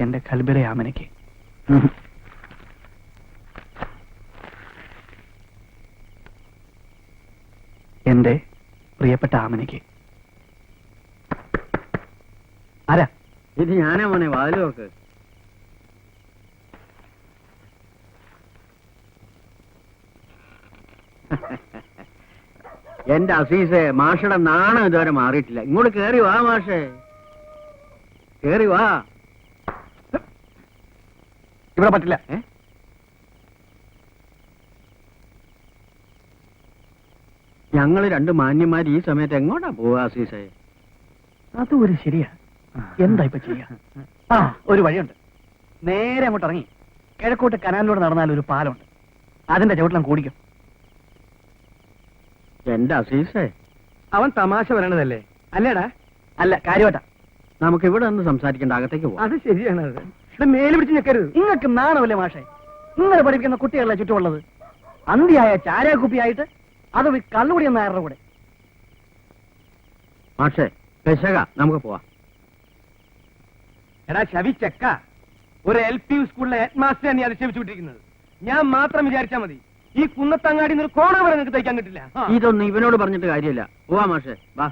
എന്റെ കൽബിലെ ആമനയ്ക്ക്. എന്റെ പ്രിയപ്പെട്ട ആമനയ്ക്ക്. ആരാ ഇത്? ഞാനാ മോനെ, വാതില് നോക്ക്. എന്റെ അസീസെ, മാഷയുടെ നാണം ഇതുവരെ മാറിയിട്ടില്ല. ഇങ്ങോട്ട് കേറി വാ മാഷേ, കേറി വാ. ഇവിടെ പറ്റില്ല. ഞങ്ങള് രണ്ട് മാന്യന്മാർ ഈ സമയത്ത് എങ്ങോട്ടാ പോവാ അസീസെ? അതും ഒരു ശരിയാ. എന്താ ഇപ്പൊ ചെയ്യാ? ആ, ഒരു വഴിയുണ്ട്. നേരെ അങ്ങോട്ട് ഇറങ്ങി കിഴക്കോട്ട് കനാലിലൂടെ നടന്നാൽ ഒരു പാലമുണ്ട്. അതിന്റെ ചവിട്ടിലും കൂടിക്കും. എന്റെ അസീസെ, അവൻ തമാശ പറയണതല്ലേ അല്ലേടാ? അല്ല, കാര്യമായിട്ടാ. നമുക്ക് ഇവിടെ നിന്ന് സംസാരിക്കേണ്ട, അകത്തേക്ക് പോവാം. അത് ശരിയാണ്. മേല് പിടിച്ച് ഞെക്കരുത്. നിങ്ങൾക്ക് നാണമല്ലേ മാഷെ? ഇങ്ങനെ പഠിപ്പിക്കുന്ന കുട്ടികളെ ചുറ്റുമുള്ളത്. അന്തിയായ ചാരാകുപ്പിയായിട്ട് അത് കള്ളുകൂടിയെന്ന ആരുടെ കൂടെ. മാഷേ, പെശക, നമുക്ക് പോവാം. എടാ ശവി ചെക്ക, ഒരു LP സ്കൂളിലെ ഹെഡ് മാസ്റ്റർ നീ അധിക്ഷേപിച്ചു വിട്ടിരിക്കുന്നത്. ഞാൻ മാത്രം വിചാരിച്ചാ മതി. ഈ കുന്നത്തങ്ങാടി ഒരു കോണ വരെ നിനക്ക് തയ്ക്കാൻ കിട്ടില്ല. ഇതൊന്നും ഇവനോട് പറഞ്ഞിട്ട് കാര്യമില്ല. പോവാ മാഷേ, വാ.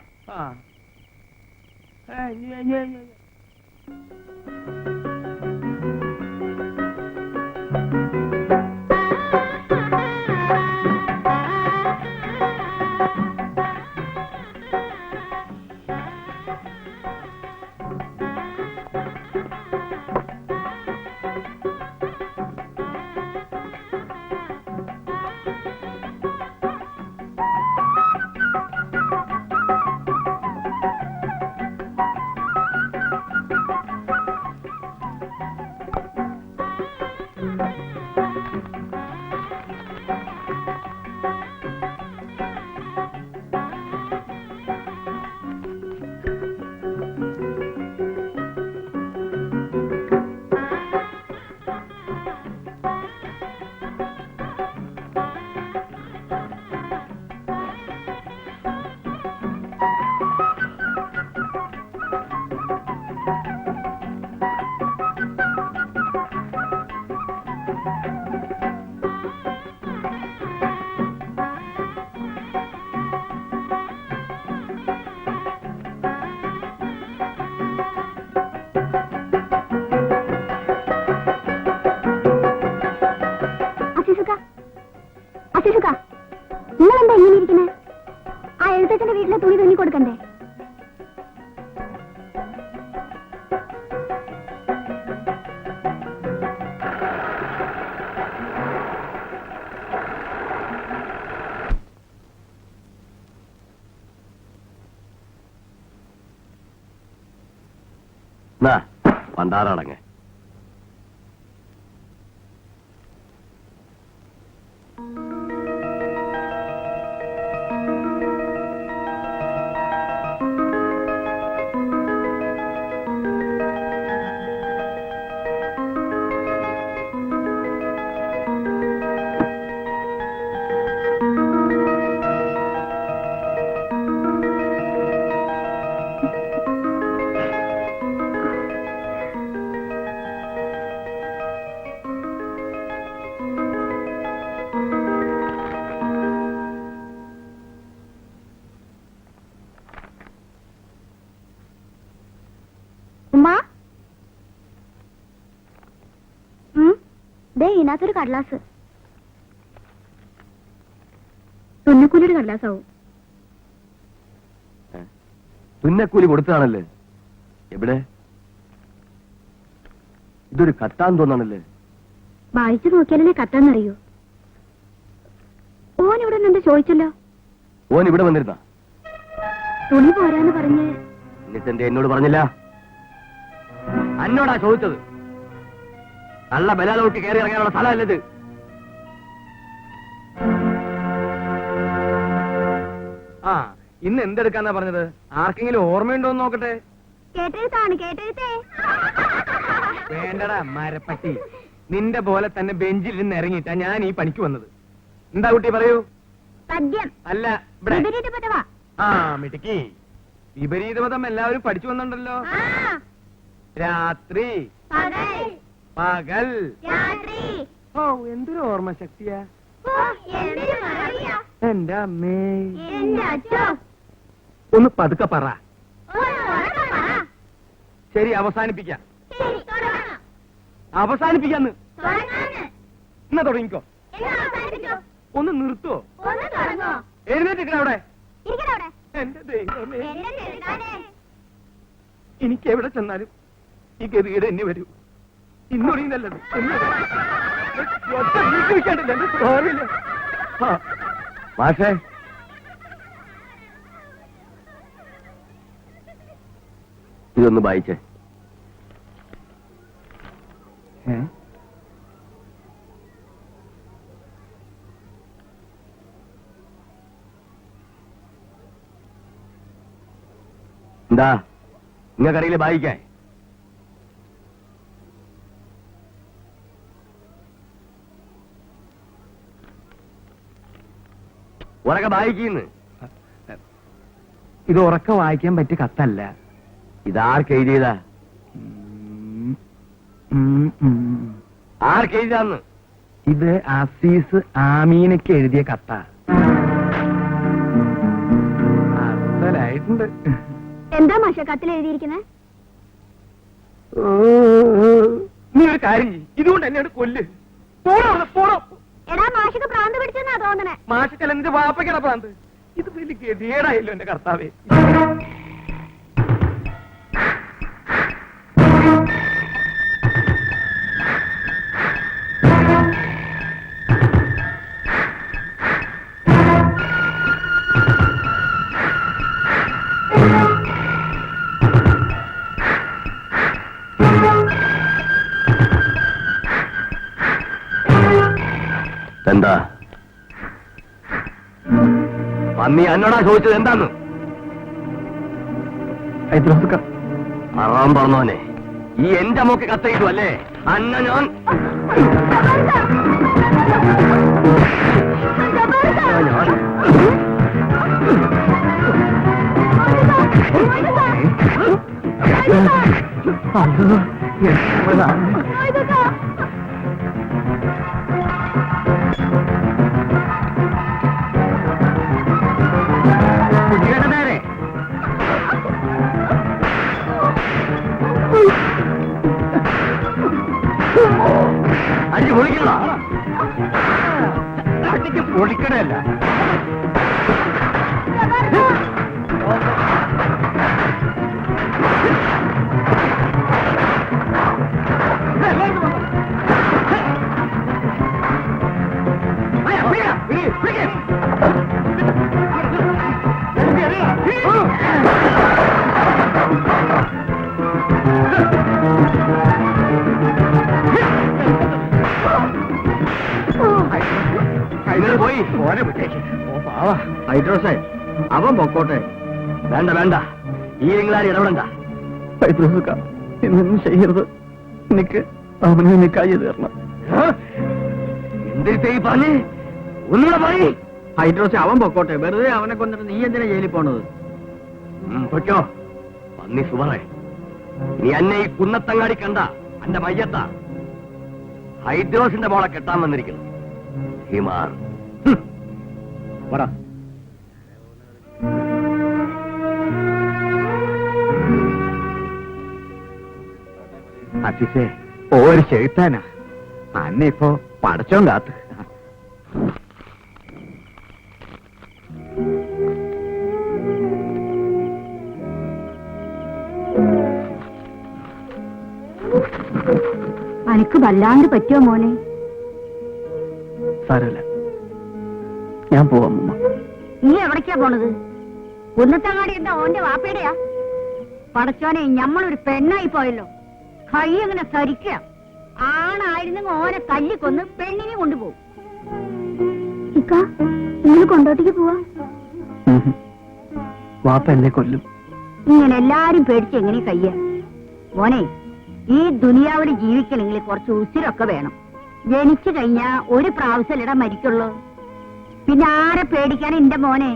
നിങ്ങളെന്താ ഇങ്ങനെ ഇരിക്കണേ? ആ എഴുത്തച്ഛന്റെ വീട്ടിലെ തുണി തുന്നി കൊടുക്കണ്ടേ? പണ്ടാറടങ്ങ്. ഇതിനകത്തൊരു കടലാസ്. തുന്നക്കൂലിയുടെ കടലാസാവും. തുന്നക്കൂലി കൊടുത്തതാണല്ലേ? എവിടെ? ഇതൊരു കത്താൻ തോന്നാണല്ലേ? വായിച്ചു നോക്കിയാലേ കത്താന്നറിയൂ. ഓൻ ഇവിടെ നിന്നെ ചോദിച്ചല്ലോ. ഓൻ ഇവിടെ വന്നിരുന്ന തുണി പോരാന്ന് പറഞ്ഞ്. എന്നിട്ടെന്താ എന്നോട് പറഞ്ഞില്ല? അന്നോടാ ചോദിച്ചത്. നല്ല ബലാലോട്ട് കയറി ഇറങ്ങാനുള്ള സ്ഥലമല്ലത്. ആ, ഇന്ന് എന്തെടുക്കാന്നാ പറഞ്ഞത്? ആർക്കെങ്കിലും ഓർമ്മയുണ്ടോന്ന് നോക്കട്ടെ. വേണ്ടടാ മരപ്പട്ടി, നിന്റെ പോലെ തന്നെ ബെഞ്ചിൽ നിന്ന് ഇറങ്ങിയിട്ടാ ഞാൻ ഈ പണിക്ക് വന്നത്. എന്താ കുട്ടി പറയൂ. അല്ല ഇവിടെ. ആ മിടുക്കി, വിപരീതമതം എല്ലാവരും പഠിച്ചു വന്നിട്ടുണ്ടല്ലോ. രാത്രി പകൽ. ഓ എന്തൊരു ഓർമ്മ ശക്തിയാ എന്റെ അമ്മേ. ഒന്ന് പതുക്കെ പറ. ശരി, അവസാനിപ്പിക്കാം. അവസാനിപ്പിക്കാന്ന്. എന്നാ തുടങ്ങിക്കോ. ഒന്ന് നിർത്തുവോ? എഴുന്നേറ്റിരിക്കണ അവിടെ. എന്റെ ദൈവമേ, എനിക്ക് എവിടെ ചെന്നാലും ഈ ഗതികേട് എന്നെ വരൂ. ഇന്നൊറിയുന്നല്ലത് മാഷേ, ഇതൊന്ന് വായിച്ചേ. എന്താ നിങ്ങൾക്കറിയില്ല വായിക്കാൻ? ഉറക്കെ വായിക്കുന്നു. ഇത് ഉറക്കെ വായിക്കാൻ പറ്റിയ കത്തല്ല. ഇതാർക്കെഴുതിയതാ? ആർക്കെഴുതാന്ന്? ഇത് അസീസ് ആമീനയ്ക്ക് എഴുതിയ കത്ത. അസലായിട്ടുണ്ട്. എന്താ മാഷ കത്തിൽ എഴുതിയിരിക്കുന്നത്? നീ ഒരു കാര്യം ചെയ്യ്, ഇതുകൊണ്ട് എന്നെ കൊല്ല്. പോണോ? എടാ മാഷക്ക് പ്രാന്ത് പിടിച്ചെന്നാ തോന്നണേ. മാഷിക്കല്ല, നിന്റെ വാപ്പയ്ക്കട പ്രാന്ത്. ഇത് വലിയ ഗതികേടായല്ലോ എന്റെ കർത്താവേ. എന്താ പന്നി എന്നോടാ ചോദിച്ചത്? എന്താന്ന്? അറാം പറഞ്ഞോനെ, ഈ എന്റെ മോക്ക് കത്തയിട്ടു അല്ലേ? അന്ന ഞാൻ അടിച്ച് പൊളിക്കണ അടിച്ച് പൊളിക്കണല്ല. പോയി ഓനെ വിട്ടേക്ക്. ഹൈഡ്രോസേ, അവൻ പൊക്കോട്ടെ. വേണ്ട, ഈ എങ്ങാനും ഇടപെടണ്ട. ഇതൊന്നും ചെയ്യരുത്. എനിക്ക് അവനെ നിക്കായി തീർണം. എന്തിട്ടേ ഈ പറഞ്ഞ്? ഒന്നുകൂടെ പറയ്. ഹൈഡ്രോസേ, അവൻ പൊക്കോട്ടെ. വെറുതെ അവനെ കൊണ്ടിട്ട് നീ എന്തിനാ ജയിലിൽ പോണത്? പൊയ്ക്കോ പന്നി സുവറേ. നീ എന്നെ ഈ കുന്നത്തങ്ങാടി കണ്ട എന്റെ മയ്യത്താ ഹൈദ്രോസിന്റെ മോളെ കെട്ടാൻ വന്നിരിക്കുന്നു. ഹിമാർ പറ. അസിസേ, ഒരു ചെഴുത്താനാ. അന്നെ ഇപ്പോ പടച്ചോൻ കാത്ത്. അനക്ക് വല്ലാണ്ട് പറ്റുമോ മോനെ? സാരമില്ല, ഞാൻ പോവാം. നീ എവിടേക്കാ പോണത്? കുന്നത്തങ്ങാടി എന്താ ഓന്റെ വാപ്പയുടെയാ? പടച്ചോനെ, ഞമ്മളൊരു പെണ്ണായി പോയല്ലോ. കൈ അങ്ങനെ സരിക്കുക. ആണായിരുന്നെങ്കിൽ ഓനെ തല്ലിക്കൊന്ന് പെണ്ണിനെ കൊണ്ടുപോകും. നിങ്ങൾ കൊണ്ടോട്ടേക്ക് പോവാ? വാപ്പ എന്നെ കൊല്ലും. ഇങ്ങനെ എല്ലാരും പേടിച്ച് എങ്ങനെ കയ്യ? മോനെ, ഈ ദുനിയാവിൽ ജീവിക്കണമെങ്കിൽ കുറച്ച് ഉസിരൊക്കെ വേണം. ജനിച്ചു കഴിഞ്ഞാ ഒരു പ്രാവശ്യം ഇട മരിക്കുള്ളൂ. പിന്നെ ആരെ പേടിക്കാൻ എന്റെ മോനെ?